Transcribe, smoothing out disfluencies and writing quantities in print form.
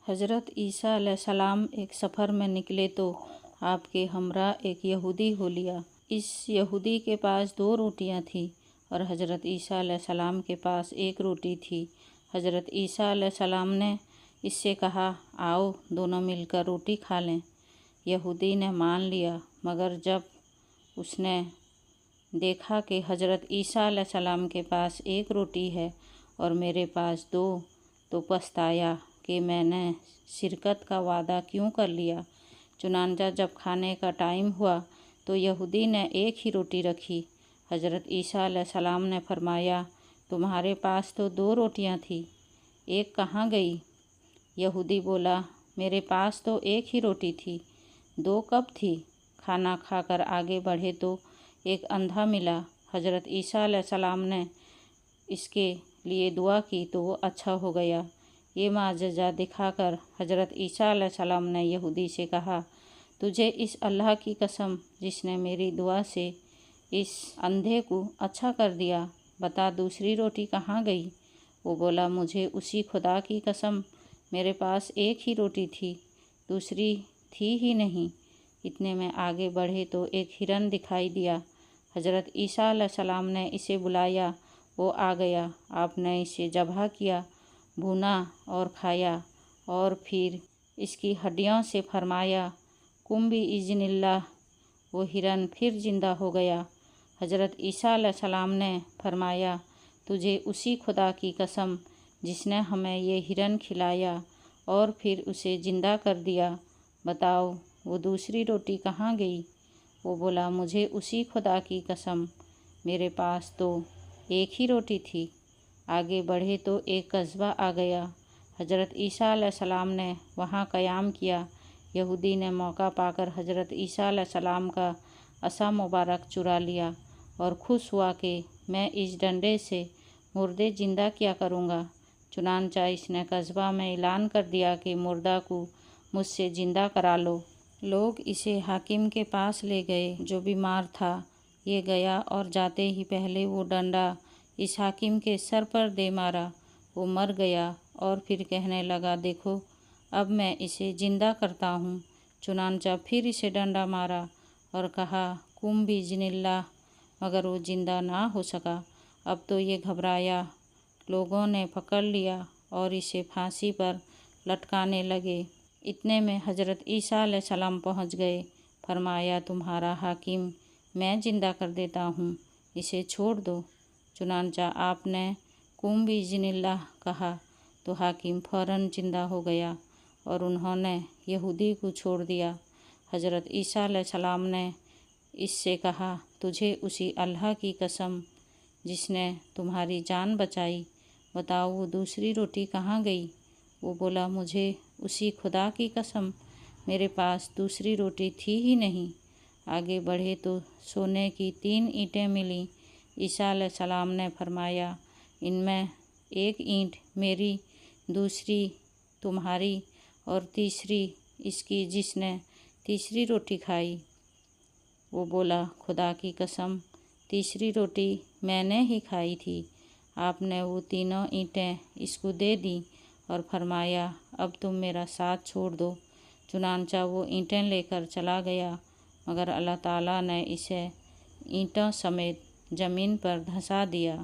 हज़रत ईसा अलैहिस्सलाम एक सफ़र में निकले तो आपके हमरा एक यहूदी हो लिया। इस यहूदी के पास 2 रोटियां थीं और हज़रत ईसा अलैहिस्सलाम के पास 1 रोटी थी। हज़रत ईसा अलैहिस्सलाम ने इससे कहा, आओ दोनों मिलकर रोटी खा लें। यहूदी ने मान लिया, मगर जब उसने देखा कि हज़रत ईसा अलैहिस्सलाम के पास 1 रोटी है और मेरे पास 2, तो पछताया कि मैंने शिरकत का वादा क्यों कर लिया। चुनांचा जब खाने का टाइम हुआ तो यहूदी ने 1 ही रोटी रखी। हज़रत ईसा अलैहिस्सलाम ने फरमाया, तुम्हारे पास तो 2 रोटियां थी, 1 कहाँ गई? यहूदी बोला, मेरे पास तो 1 ही रोटी थी, 2 कब थी? खाना खाकर आगे बढ़े तो एक अंधा मिला। हज़रत ईसा अलैहिस्सलाम ने इसके लिए दुआ की तो वो अच्छा हो गया। ये माजज़ा दिखाकर हज़रत ईसा अलैहिस्सलाम ने यहूदी से कहा, तुझे इस अल्लाह की कसम जिसने मेरी दुआ से इस अंधे को अच्छा कर दिया, बता दूसरी रोटी कहाँ गई? वो बोला, मुझे उसी खुदा की कसम, मेरे पास 1 ही रोटी थी, दूसरी थी ही नहीं। इतने में आगे बढ़े तो एक हिरन दिखाई दिया। हज़रत ईसा अलैहिस्सलाम ने इसे बुलाया, वो आ गया। आपने इसे ज़बह किया, भुना और खाया और फिर इसकी हड्डियों से फरमाया, कुम बि इज़्निल्लाह। वो हिरन फिर जिंदा हो गया। हज़रत ईसा अलैहिस्सलाम ने फरमाया, तुझे उसी खुदा की कसम जिसने हमें ये हिरन खिलाया और फिर उसे ज़िंदा कर दिया, बताओ वो दूसरी रोटी कहाँ गई? वो बोला, मुझे उसी खुदा की कसम, मेरे पास तो 1 ही रोटी थी। आगे बढ़े तो एक कस्बा आ गया। हज़रत ईसा अलैहिस्सलाम ने वहाँ क़याम किया। यहूदी ने मौका पाकर हज़रत ईसा अलैहिस्सलाम का असा मुबारक चुरा लिया और खुश हुआ कि मैं इस डंडे से मुर्दे ज़िंदा किया करूँगा। चुनांचा इसने कस्बा में ऐलान कर दिया कि मुर्दा को मुझसे ज़िंदा करा लो। लोग इसे हाकिम के पास ले गए जो बीमार था। ये गया और जाते ही पहले वो डंडा इस हाकिम के सर पर दे मारा। वो मर गया और फिर कहने लगा, देखो अब मैं इसे ज़िंदा करता हूँ। चुनांचा फिर इसे डंडा मारा और कहा, कुम बिइज़्निल्लाह, मगर वो ज़िंदा ना हो सका। अब तो ये घबराया। लोगों ने पकड़ लिया और इसे फांसी पर लटकाने लगे। इतने में हज़रत ईसा अलैहिस्सलाम पहुँच गए। फरमाया, तुम्हारा हाकिम मैं ज़िंदा कर देता हूँ, इसे छोड़ दो। चुनांचा आपने कुम बिइज़्निल्लाह कहा तो हाकिम फ़ौरन ज़िंदा हो गया और उन्होंने यहूदी को छोड़ दिया। हज़रत ईसा अलैहिस्सलाम ने इससे कहा, तुझे उसी अल्लाह की कसम जिसने तुम्हारी जान बचाई, बताओ वो दूसरी रोटी कहाँ गई? वो बोला, मुझे उसी खुदा की कसम, मेरे पास दूसरी रोटी थी ही नहीं। आगे बढ़े तो सोने की 3 ईंटें मिलीं। ईसा अलैहिस्सलाम ने फरमाया, इनमें 1 ईंट मेरी, दूसरी तुम्हारी और तीसरी इसकी जिसने तीसरी रोटी खाई। वो बोला, खुदा की कसम, तीसरी रोटी मैंने ही खाई थी। आपने वो तीनों ईंटें इसको दे दी और फरमाया, अब तुम मेरा साथ छोड़ दो। चुनांचा वो ईंटें लेकर चला गया, मगर अल्लाह ताला ने इसे ईंटों समेत ज़मीन पर धंसा दिया।